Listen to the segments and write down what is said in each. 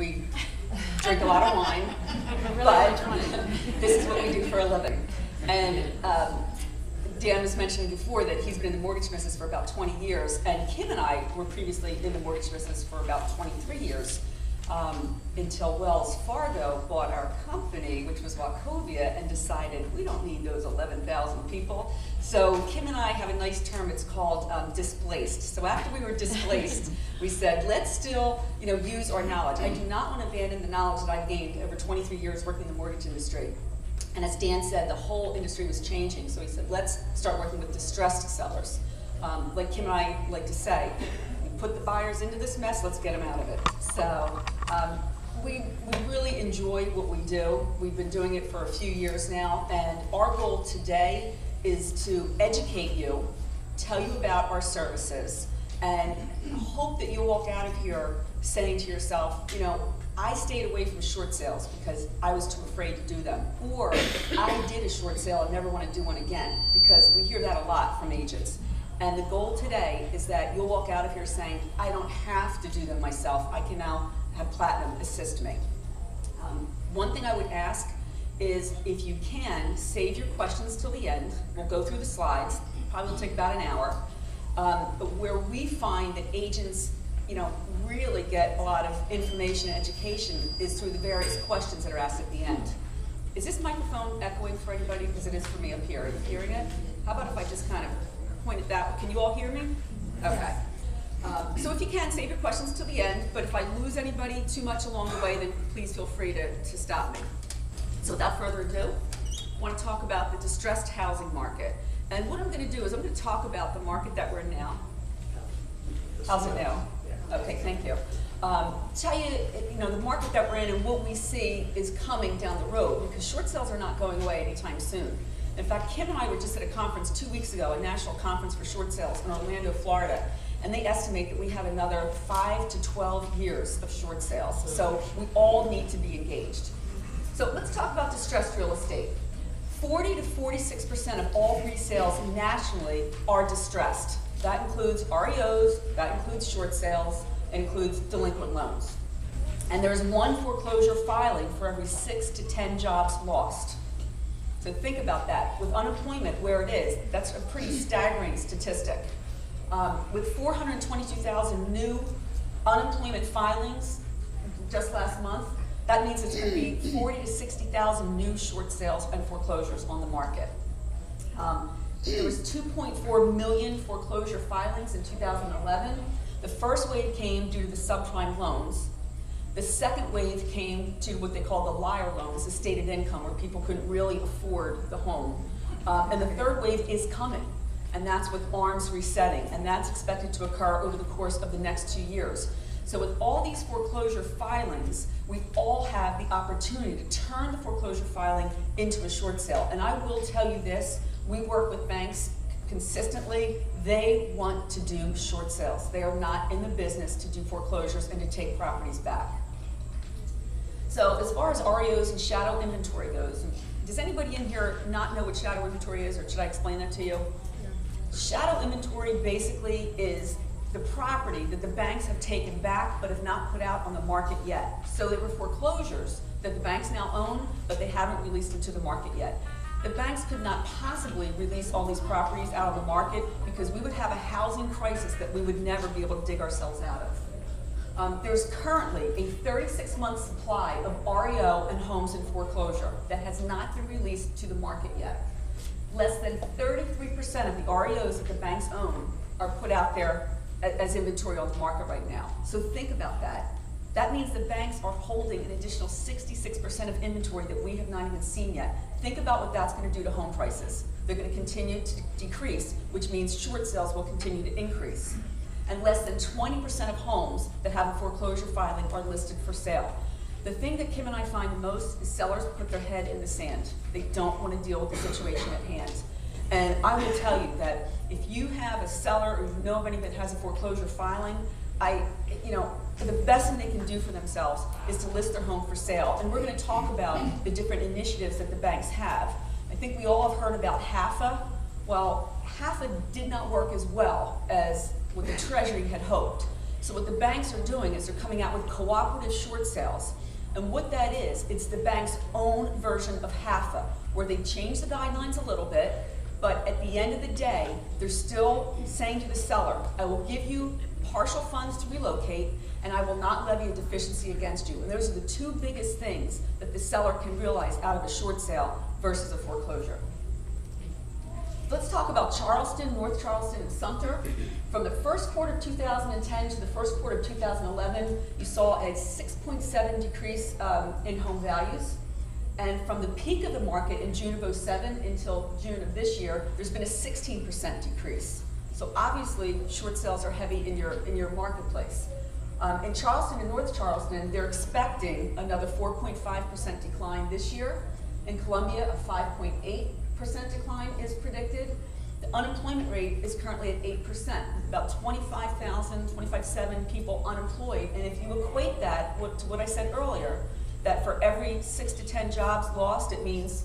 We drink a lot of wine, but this is what we do for a living. And Dan was mentioning before that he's been in the mortgage business for about 20 years, and Kim and I were previously in the mortgage business for about 23 years, until Wells Fargo bought our company, which was Wachovia, and decided we don't need those 11,000 people. So Kim and I have a nice term, it's called displaced. So after we were displaced, we said, let's still use our knowledge. I do not want to abandon the knowledge that I've gained over 23 years working in the mortgage industry. And as Dan said, the whole industry was changing, so he said, let's start working with distressed sellers. Like Kim and I like to say, we put the buyers into this mess, let's get them out of it. So we really enjoy what we do. We've been doing it for a few years now, and our goal today is to educate you, tell you about our services, and hope that you'll walk out of here saying to yourself, I stayed away from short sales because I was too afraid to do them. Or I did a short sale and never want to do one again, because we hear that a lot from agents. And the goal today is that you'll walk out of here saying, I don't have to do them myself. I can now have Platinum assist me. One thing I would ask is, if you can, save your questions till the end. We'll go through the slides. Probably will take about an hour. But where we find that agents really get a lot of information and education is through the various questions that are asked at the end. Is this microphone echoing for anybody? Because it is for me up here. Are you hearing it? How about if I just kind of point it that way? Can you all hear me? Okay. So if you can, save your questions till the end, but if I lose anybody too much along the way, then please feel free to stop me. So without further ado, I want to talk about the distressed housing market. And what I'm going to do is I'm going to talk about the market that we're in now. How's it now? Okay, thank you. Tell you, the market that we're in and what we see is coming down the road, because short sales are not going away anytime soon. In fact, Kim and I were just at a conference 2 weeks ago, a national conference for short sales in Orlando, Florida, and they estimate that we have another 5 to 12 years of short sales. So we all need to be engaged. So let's talk about distressed real estate. 40 to 46% of all resales nationally are distressed. That includes REOs, that includes short sales, includes delinquent loans. And there's one foreclosure filing for every 6 to 10 jobs lost. So think about that. With unemployment where it is, that's a pretty staggering statistic. With 422,000 new unemployment filings just last month, that means it's going to be 40 to 60,000 new short sales and foreclosures on the market. There was 2.4 million foreclosure filings in 2011. The first wave came due to the subprime loans. The second wave came to what they call the liar loans, the stated income, where people couldn't really afford the home. And the third wave is coming, and that's with ARMs resetting, and that's expected to occur over the course of the next 2 years. So with all these foreclosure filings, we all have the opportunity to turn the foreclosure filing into a short sale. And I will tell you this, we work with banks consistently. They want to do short sales. They are not in the business to do foreclosures and to take properties back. So as far as REOs and shadow inventory goes, does anybody in here not know what shadow inventory is, or should I explain that to you? Yeah. Shadow inventory basically is the property that the banks have taken back but have not put out on the market yet. So there were foreclosures that the banks now own, but they haven't released them to the market yet. The banks could not possibly release all these properties out of the market because we would have a housing crisis that we would never be able to dig ourselves out of. There's currently a 36-month supply of REO and homes in foreclosure that has not been released to the market yet. Less than 33% of the REOs that the banks own are put out there as inventory on the market right now. So think about that. That means the banks are holding an additional 66% of inventory that we have not even seen yet. Think about what that's going to do to home prices. They're going to continue to decrease, which means short sales will continue to increase. And less than 20% of homes that have a foreclosure filing are listed for sale. The thing that Kim and I find most is sellers put their head in the sand. They don't want to deal with the situation at hand. And I will tell you that if you have a seller or you know of anybody that has a foreclosure filing, the best thing they can do for themselves is to list their home for sale. And we're going to talk about the different initiatives that the banks have. I think we all have heard about HAFA. Well, HAFA did not work as well as what the Treasury had hoped. So what the banks are doing is they're coming out with cooperative short sales. And what that is, it's the bank's own version of HAFA, where they change the guidelines a little bit, but at the end of the day, they're still saying to the seller, I will give you partial funds to relocate, and I will not levy a deficiency against you. And those are the two biggest things that the seller can realize out of a short sale versus a foreclosure. Let's talk about Charleston, North Charleston, and Sumter. From the first quarter of 2010 to the first quarter of 2011, you saw a 6.7 decrease in home values. And from the peak of the market in June of '07 until June of this year, there's been a 16% decrease. So obviously, short sales are heavy in your marketplace. In Charleston and North Charleston, they're expecting another 4.5% decline this year. In Columbia, a 5.8% decline is predicted. The unemployment rate is currently at 8%, about 25,700 people unemployed. And if you equate that to what I said earlier, that for every 6 to 10 jobs lost, it means,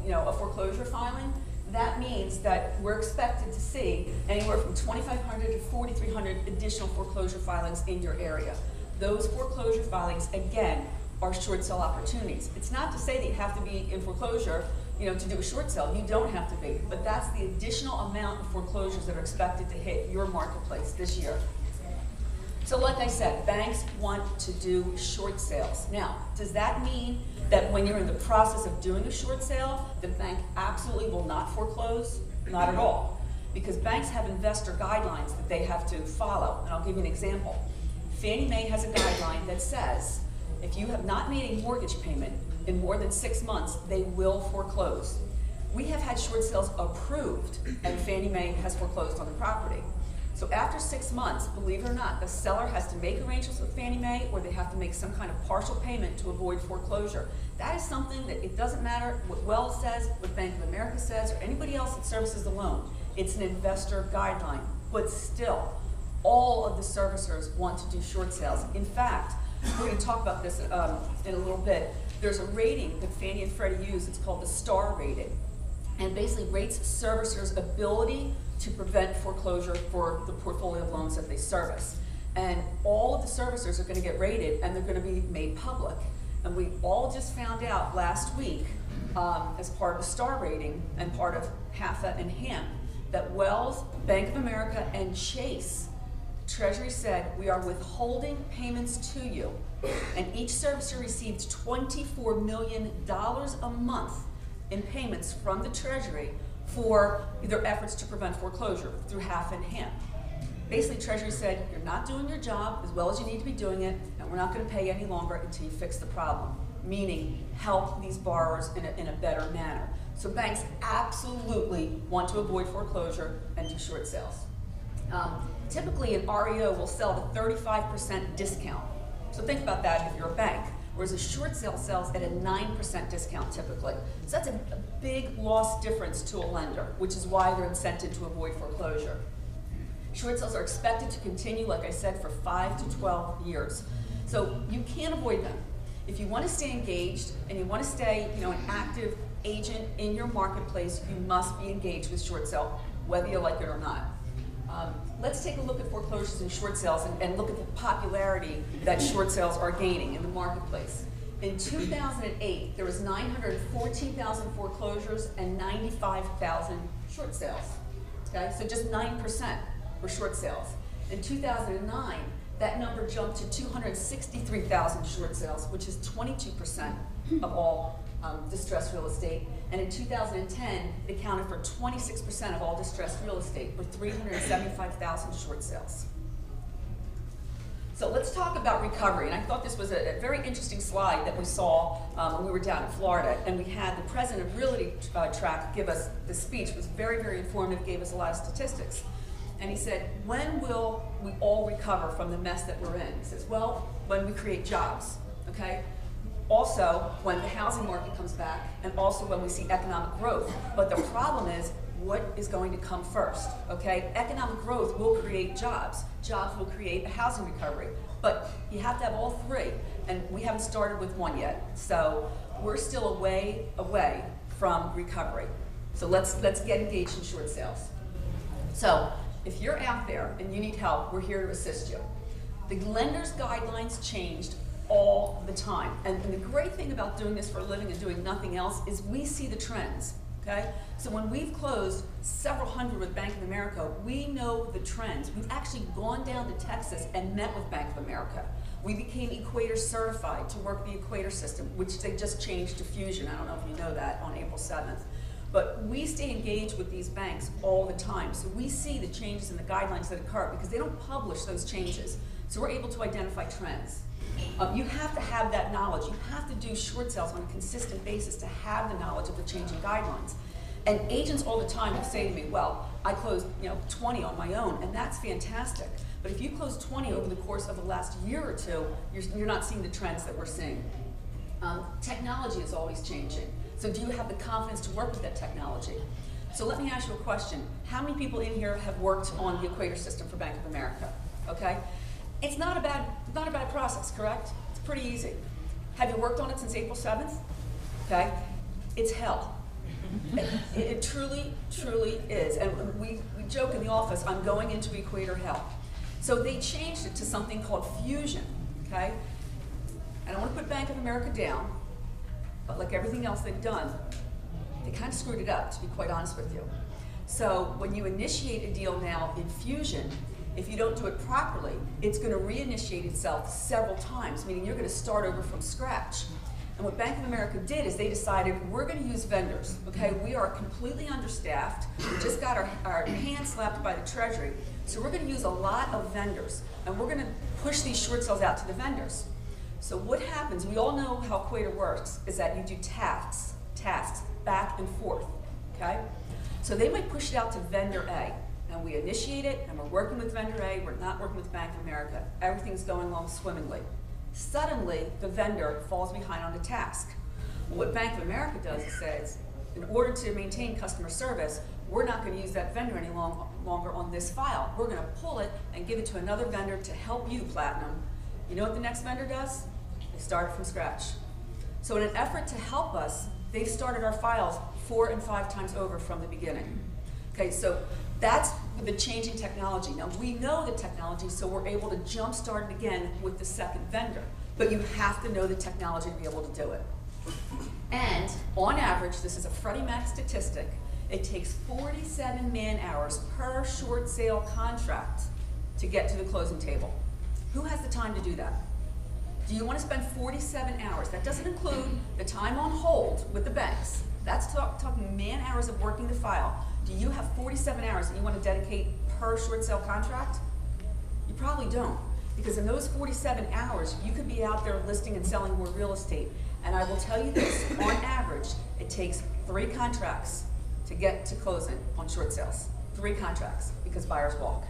a foreclosure filing. That means that we're expected to see anywhere from 2,500 to 4,300 additional foreclosure filings in your area. Those foreclosure filings, again, are short sale opportunities. It's not to say that you have to be in foreclosure, to do a short sale. You don't have to be, but that's the additional amount of foreclosures that are expected to hit your marketplace this year. So like I said, banks want to do short sales. Now, does that mean that when you're in the process of doing a short sale, the bank absolutely will not foreclose? Not at all. Because banks have investor guidelines that they have to follow. And I'll give you an example. Fannie Mae has a guideline that says, if you have not made a mortgage payment in more than 6 months, they will foreclose. We have had short sales approved, and Fannie Mae has foreclosed on the property. So after 6 months, believe it or not, the seller has to make arrangements with Fannie Mae, or they have to make some kind of partial payment to avoid foreclosure. That is something that it doesn't matter what Wells says, what Bank of America says, or anybody else that services the loan. It's an investor guideline. But still, all of the servicers want to do short sales. In fact, we're going to talk about this in a little bit. There's a rating that Fannie and Freddie use. It's called the STAR rating. And basically rates servicers' ability to prevent foreclosure for the portfolio of loans that they service. And all of the servicers are going to get rated, and they're going to be made public. And we all just found out last week, as part of the STAR rating and part of HAFA and HAMP, that Wells, Bank of America, and Chase, Treasury said, we are withholding payments to you. And each servicer receives $24 million a month in payments from the Treasury for their efforts to prevent foreclosure through HAFA and HAMP. Basically, Treasury said, you're not doing your job as well as you need to be doing it, and we're not going to pay any longer until you fix the problem, meaning help these borrowers in a better manner. So banks absolutely want to avoid foreclosure and do short sales. Typically, an REO will sell at a 35% discount. So think about that if you're a bank. Whereas a short sale sells at a 9% discount typically. So that's a big loss difference to a lender, which is why they're incented to avoid foreclosure. Short sales are expected to continue, like I said, for 5 to 12 years. So you can't avoid them. If you want to stay engaged and you want to stay, an active agent in your marketplace, you must be engaged with short sale, whether you like it or not. Let's take a look at foreclosures and short sales and look at the popularity that short sales are gaining in the marketplace. In 2008, there was 914,000 foreclosures and 95,000 short sales. Okay, so just 9% were short sales. In 2009, that number jumped to 263,000 short sales, which is 22% of all distressed real estate. And in 2010, it accounted for 26% of all distressed real estate, or 375,000 short sales. So let's talk about recovery. And I thought this was a very interesting slide that we saw when we were down in Florida. And we had the president of Realty Track give us the speech. It was very, very informative, gave us a lot of statistics. And he said, when will we all recover from the mess that we're in? He says, well, when we create jobs, okay? Also, when the housing market comes back, and also when we see economic growth. But the problem is, what is going to come first, okay? Economic growth will create jobs. Jobs will create a housing recovery. But you have to have all three, and we haven't started with one yet. So we're still a way away from recovery. So let's get engaged in short sales. So if you're out there and you need help, we're here to assist you. The lender's guidelines changed all the time. And the great thing about doing this for a living and doing nothing else is we see the trends, okay? So when we've closed several hundred with Bank of America, we know the trends. We've actually gone down to Texas and met with Bank of America. We became Equator certified to work the Equator system, which they just changed to Fusion. I don't know if you know that, on April 7th. But we stay engaged with these banks all the time. So we see the changes in the guidelines that occur because they don't publish those changes. So we're able to identify trends. You have to have that knowledge. You have to do short sales on a consistent basis to have the knowledge of the changing guidelines. And agents all the time will say to me, well, I closed 20 on my own, and that's fantastic. But if you close 20 over the course of the last year or two, you're not seeing the trends that we're seeing. Technology is always changing. So do you have the confidence to work with that technology? So let me ask you a question. How many people in here have worked on the Equator system for Bank of America? Okay? It's not a bad process, correct? It's pretty easy. Have you worked on it since April 7th? Okay? It's hell. It truly, truly is. And we joke in the office, I'm going into Equator hell. So they changed it to something called Fusion, okay? I don't want to put Bank of America down, but like everything else they've done, they kind of screwed it up, to be quite honest with you. So when you initiate a deal now in Fusion, if you don't do it properly, it's going to reinitiate itself several times, meaning you're going to start over from scratch. And what Bank of America did is they decided we're going to use vendors, okay? We are completely understaffed. We just got our hands slapped by the Treasury. So we're going to use a lot of vendors, and we're going to push these short sales out to the vendors. So what happens, we all know how Equator works, is that you do tasks back and forth, okay? So they might push it out to vendor A, and we initiate it, and we're working with vendor A, we're not working with Bank of America. Everything's going along swimmingly. Suddenly, the vendor falls behind on the task. Well, what Bank of America does is says, in order to maintain customer service, we're not going to use that vendor any longer on this file. We're going to pull it and give it to another vendor to help you, Platinum. You know what the next vendor does? They start from scratch. So in an effort to help us, they've started our files 4 and 5 times over from the beginning. Okay, so that's the changing technology. Now we know the technology, so we're able to jumpstart it again with the second vendor. But you have to know the technology to be able to do it. And on average, this is a Freddie Mac statistic, it takes 47 man-hours per short sale contract to get to the closing table. Who has the time to do that? Do you want to spend 47 hours? That doesn't include the time on hold with the banks. That's talking man-hours of working the file. Do you have 47 hours that you want to dedicate per short sale contract? You probably don't, because in those 47 hours, you could be out there listing and selling more real estate. And I will tell you this, on average, it takes 3 contracts to get to closing on short sales. 3 contracts, because buyers walk.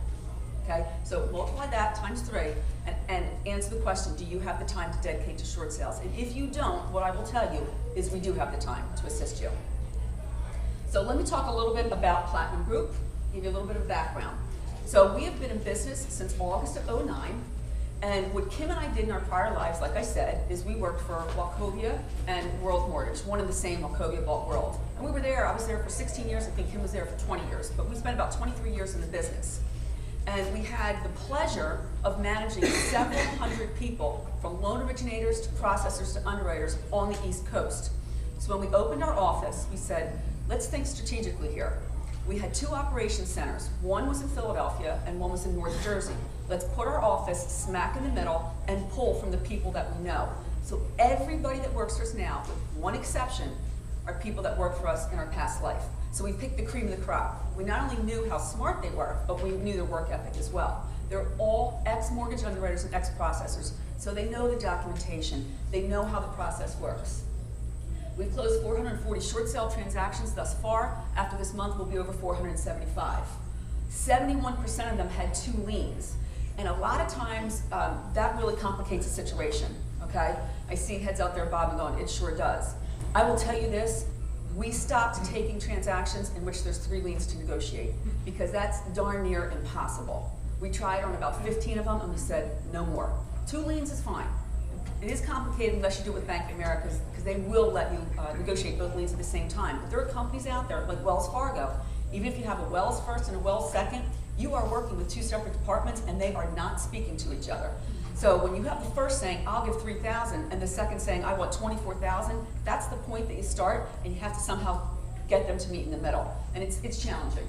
Okay, so multiply that times 3 and answer the question, do you have the time to dedicate to short sales? And if you don't, what I will tell you is we do have the time to assist you. So let me talk a little bit about Platinum Group, give you a little bit of background. So we have been in business since August of '09, and what Kim and I did in our prior lives, like I said, is we worked for Wachovia and World Mortgage, one and the same, Wachovia bought World. And we were there, I was there for 16 years, I think Kim was there for 20 years, but we spent about 23 years in the business. And we had the pleasure of managing several hundred people, from loan originators to processors to underwriters on the East Coast. So when we opened our office, we said, let's think strategically here. We had 2 operation centers. One was in Philadelphia and one was in North Jersey. Let's put our office smack in the middle and pull from the people that we know. So everybody that works for us now, with one exception, are people that worked for us in our past life. So we picked the cream of the crop. We not only knew how smart they were, but we knew their work ethic as well. They're all ex-mortgage underwriters and ex-processors, so they know the documentation. They know how the process works. We've closed 440 short sale transactions thus far. After this month, we'll be over 475. 71% of them had 2 liens. And a lot of times, that really complicates the situation, okay? I see heads out there bobbing going, it sure does. I will tell you this, we stopped taking transactions in which there's 3 liens to negotiate, because that's darn near impossible. We tried on about 15 of them, and we said, no more. 2 liens is fine. It is complicated unless you do it with Bank of America, because they will let you negotiate both liens at the same time. But there are companies out there, like Wells Fargo, even if you have a Wells first and a Wells second, you are working with two separate departments and they are not speaking to each other. So when you have the first saying, I'll give 3,000, and the second saying, I want 24,000, that's the point that you start, and you have to somehow get them to meet in the middle. And it's challenging.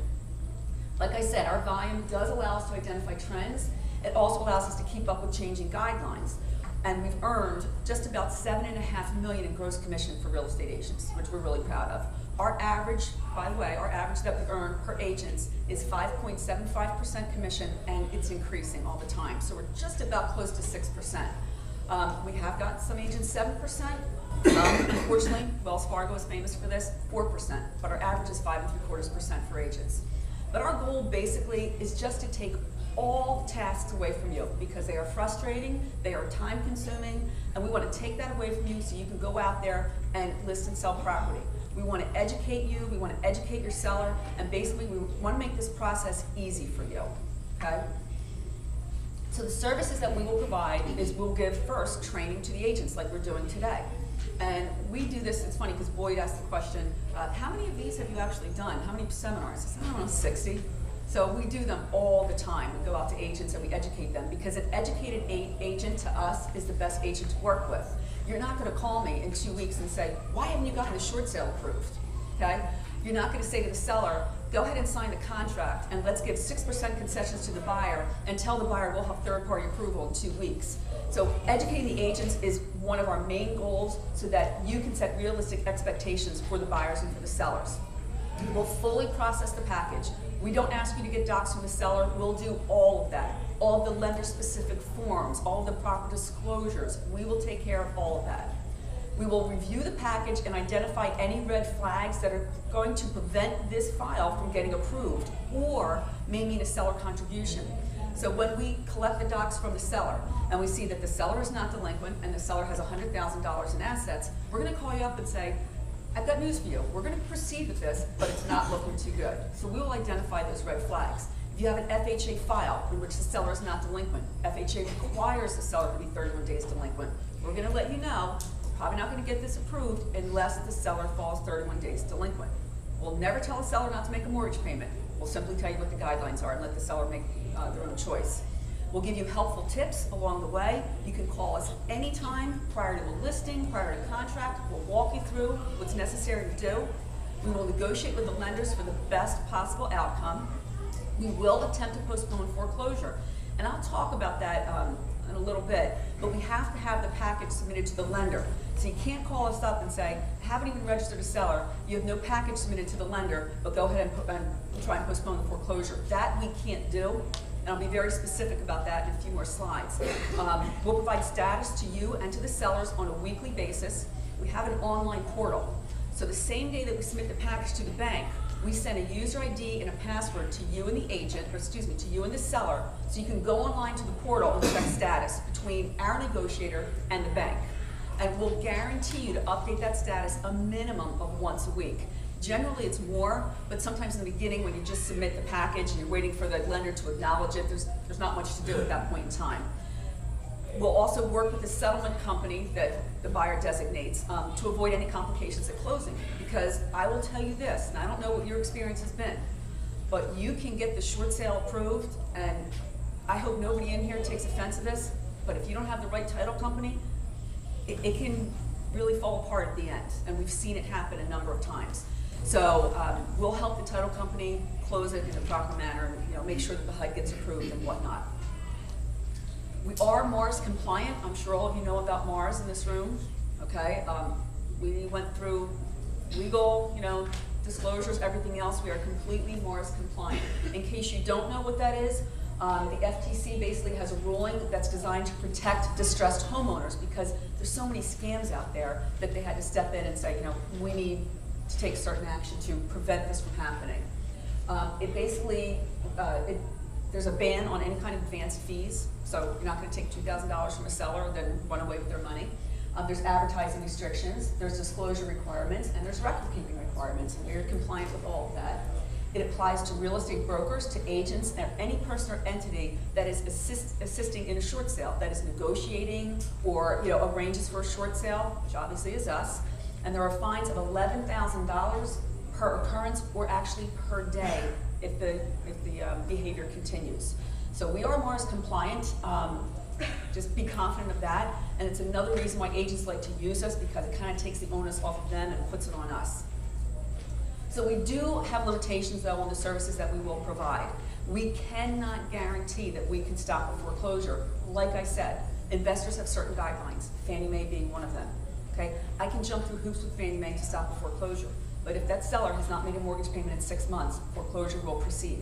Like I said, our volume does allow us to identify trends. It also allows us to keep up with changing guidelines. And we've earned just about $7.5 million in gross commission for real estate agents, which we're really proud of. Our average, by the way, our average that we earn per agent is 5.75% commission, and it's increasing all the time. So we're just about close to 6%. We have got some agents 7%. Unfortunately, Wells Fargo is famous for this, 4%, but our average is 5.75% for agents. But our goal basically is just to take all tasks away from you because they are frustrating, they are time consuming, and we want to take that away from you so you can go out there and list and sell property. We want to educate you, we want to educate your seller, and basically we want to make this process easy for you, okay? So the services that we will provide is we'll give first training to the agents like we're doing today. And we do this, it's funny because Boyd asked the question, how many of these have you actually done? How many seminars? I said, I don't know, 60. So we do them all the time. We go out to agents and we educate them because an educated agent to us is the best agent to work with. You're not going to call me in 2 weeks and say, why haven't you gotten the short sale approved? Okay? You're not going to say to the seller, go ahead and sign the contract and let's give 6% concessions to the buyer and tell the buyer we'll have third-party approval in 2 weeks. So educating the agents is one of our main goals so that you can set realistic expectations for the buyers and for the sellers. We'll fully process the package. We don't ask you to get docs from the seller. We'll do all of that. All of the lender-specific forms, all of the proper disclosures. We will take care of all of that. We will review the package and identify any red flags that are going to prevent this file from getting approved or may mean a seller contribution. So when we collect the docs from the seller and we see that the seller is not delinquent and the seller has $100,000 in assets, we're going to call you up and say, I've got news for you. We're going to proceed with this, but it's not looking too good. So we will identify those red flags. If you have an FHA file in which the seller is not delinquent, FHA requires the seller to be 31 days delinquent. We're going to let you know we're probably not going to get this approved unless the seller falls 31 days delinquent. We'll never tell a seller not to make a mortgage payment. We'll simply tell you what the guidelines are and let the seller make their own choice. We'll give you helpful tips along the way. You can call us anytime prior to the listing, prior to contract. We'll walk you through what's necessary to do. We will negotiate with the lenders for the best possible outcome. We will attempt to postpone foreclosure. And I'll talk about that in a little bit, but we have to have the package submitted to the lender. So you can't call us up and say, I haven't even registered a seller, you have no package submitted to the lender, but go ahead and try and postpone the foreclosure. That we can't do. And I'll be very specific about that in a few more slides. We'll provide status to you and to the sellers on a weekly basis. We have an online portal. So the same day that we submit the package to the bank, we send a user ID and a password to you and the agent, or excuse me, to you and the seller, so you can go online to the portal and check status between our negotiator and the bank. And we'll guarantee you to update that status a minimum of once a week. Generally it's more, but sometimes in the beginning when you just submit the package and you're waiting for the lender to acknowledge it, there's not much to do at that point in time. We'll also work with the settlement company that the buyer designates to avoid any complications at closing. Because I will tell you this, and I don't know what your experience has been, but you can get the short sale approved, and I hope nobody in here takes offense to this, but if you don't have the right title company, it can really fall apart at the end, and we've seen it happen a number of times. So we'll help the title company close it in a proper manner and make sure that the HUD gets approved and whatnot. We are Mars compliant. I'm sure all of you know about Mars in this room. Okay, we went through legal, disclosures, everything else. We are completely Mars compliant. In case you don't know what that is, the FTC basically has a ruling that's designed to protect distressed homeowners because there's so many scams out there that they had to step in and say, we need to take certain action to prevent this from happening. It basically, there's a ban on any kind of advance fees, so you're not going to take $2,000 from a seller and then run away with their money. There's advertising restrictions, there's disclosure requirements, and there's record keeping requirements, and we're compliant with all of that. It applies to real estate brokers, to agents, and any person or entity that is assisting in a short sale, that is negotiating or arranges for a short sale, which obviously is us. And there are fines of $11,000 per occurrence or actually per day if the behavior continues. So we are Mars compliant. Just be confident of that. And it's another reason why agents like to use us, because it kind of takes the onus off of them and puts it on us. So we do have limitations, though, on the services that we will provide. We cannot guarantee that we can stop a foreclosure. Like I said, investors have certain guidelines, Fannie Mae being one of them. Okay? I can jump through hoops with Fannie Mae to stop a foreclosure, but if that seller has not made a mortgage payment in 6 months, foreclosure will proceed.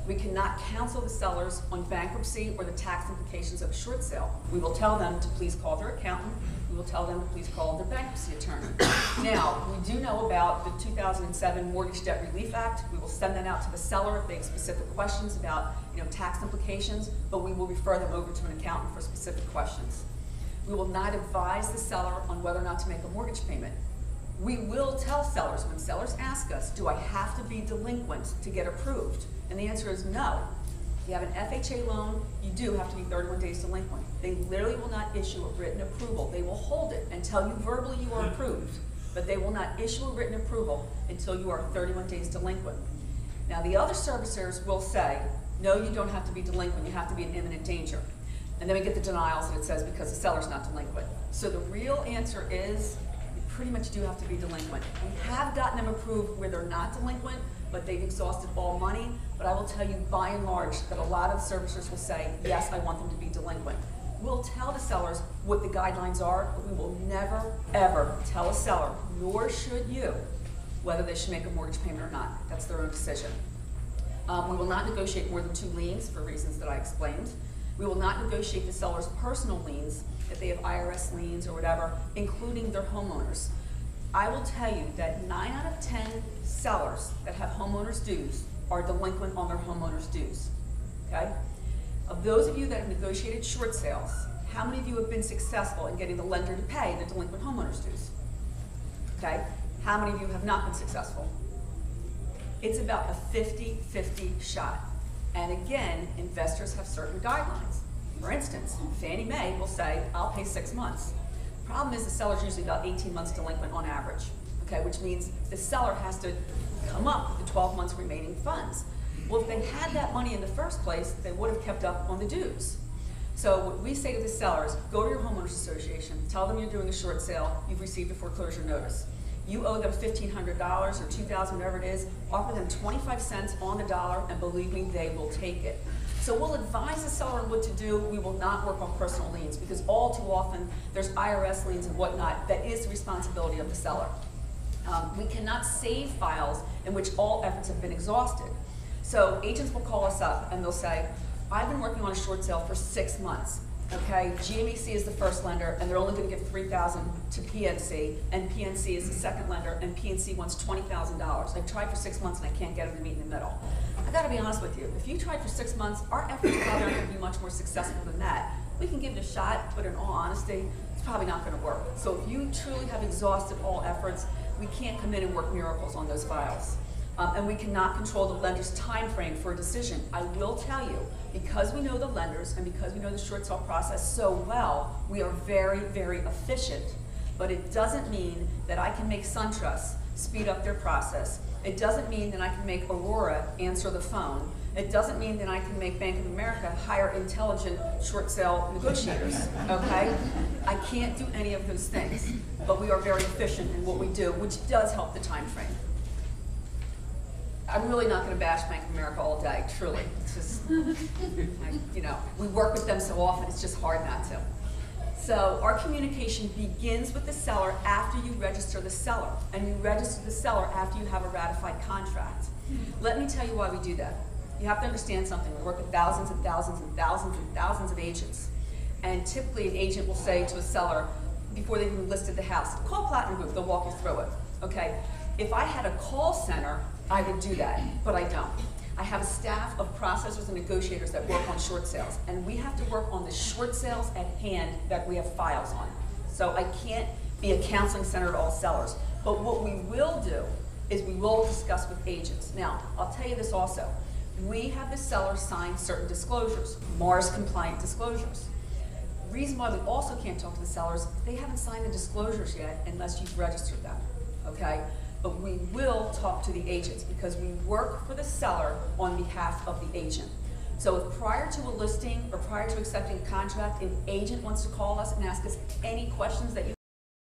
We cannot counsel the sellers on bankruptcy or the tax implications of a short sale. We will tell them to please call their accountant. We will tell them to please call their bankruptcy attorney. Now, we do know about the 2007 Mortgage Debt Relief Act. We will send that out to the seller if they have specific questions about tax implications, but we will refer them over to an accountant for specific questions. We will not advise the seller on whether or not to make a mortgage payment. We will tell sellers, when sellers ask us, do I have to be delinquent to get approved? And the answer is no. If you have an FHA loan, you do have to be 31 days delinquent. They literally will not issue a written approval. They will hold it and tell you verbally you are approved, but they will not issue a written approval until you are 31 days delinquent. Now, the other servicers will say, no, you don't have to be delinquent, you have to be in imminent danger. And then we get the denials, and it says because the seller's not delinquent. So the real answer is, you pretty much do have to be delinquent. We have gotten them approved where they're not delinquent, but they've exhausted all money. But I will tell you, by and large, that a lot of servicers will say, yes, I want them to be delinquent. We'll tell the sellers what the guidelines are, but we will never, ever tell a seller, nor should you, whether they should make a mortgage payment or not. That's their own decision. We will not negotiate more than 2 liens for reasons that I explained. We will not negotiate the seller's personal liens if they have IRS liens or whatever, including their homeowners. I will tell you that 9 out of 10 sellers that have homeowners' dues are delinquent on their homeowners' dues, okay? Of those of you that have negotiated short sales, how many of you have been successful in getting the lender to pay the delinquent homeowners' dues? Okay? How many of you have not been successful? It's about a 50-50 shot. And again, investors have certain guidelines. For instance, Fannie Mae will say, I'll pay 6 months. The problem is the seller's usually about 18 months delinquent on average, okay, which means the seller has to come up with the 12 months remaining funds. Well, if they had that money in the first place, they would have kept up on the dues. So what we say to the sellers, go to your homeowners association, tell them you're doing a short sale, you've received a foreclosure notice. You owe them $1,500 or $2,000, whatever it is, offer them 25 cents on the dollar, and believe me, they will take it. So we'll advise the seller on what to do. We will not work on personal liens, because all too often there's IRS liens and whatnot. That is the responsibility of the seller. We cannot save files in which all efforts have been exhausted. So agents will call us up and they'll say, I've been working on a short sale for 6 months. Okay, GMEC is the first lender, and they're only going to give $3,000 to PNC, and PNC is the second lender, and PNC wants $20,000. I've tried for 6 months, and I can't get them to meet in the middle. I got to be honest with you. If you tried for 6 months, our efforts probably aren't going to be much more successful than that. We can give it a shot, but in all honesty, it's probably not going to work. So if you truly have exhausted all efforts, we can't come in and work miracles on those files. And we cannot control the lender's time frame for a decision. I will tell you, because we know the lenders and because we know the short sale process so well, we are very, very efficient. But it doesn't mean that I can make SunTrust speed up their process. It doesn't mean that I can make Aurora answer the phone. It doesn't mean that I can make Bank of America hire intelligent short sale negotiators, okay? I can't do any of those things, but we are very efficient in what we do, which does help the time frame. I'm really not going to bash Bank of America all day, truly. It's just, we work with them so often, it's just hard not to. So our communication begins with the seller after you register the seller, and you register the seller after you have a ratified contract. Let me tell you why we do that. You have to understand something. We work with thousands and thousands and thousands and thousands of agents, and typically an agent will say to a seller, before they've even listed the house, call Platinum Group, they'll walk you through it, okay? If I had a call center, I would do that, but I don't. I have a staff of processors and negotiators that work on short sales, and we have to work on the short sales at hand that we have files on. So I can't be a counseling center to all sellers. But what we will do is we will discuss with agents. Now, I'll tell you this also. We have the seller sign certain disclosures, Mars compliant disclosures. The reason why we also can't talk to the sellers, they haven't signed the disclosures yet unless you've registered them, okay? but we will talk to the agents because we work for the seller on behalf of the agent. So if prior to a listing or prior to accepting a contract, an agent wants to call us and ask us any questions that you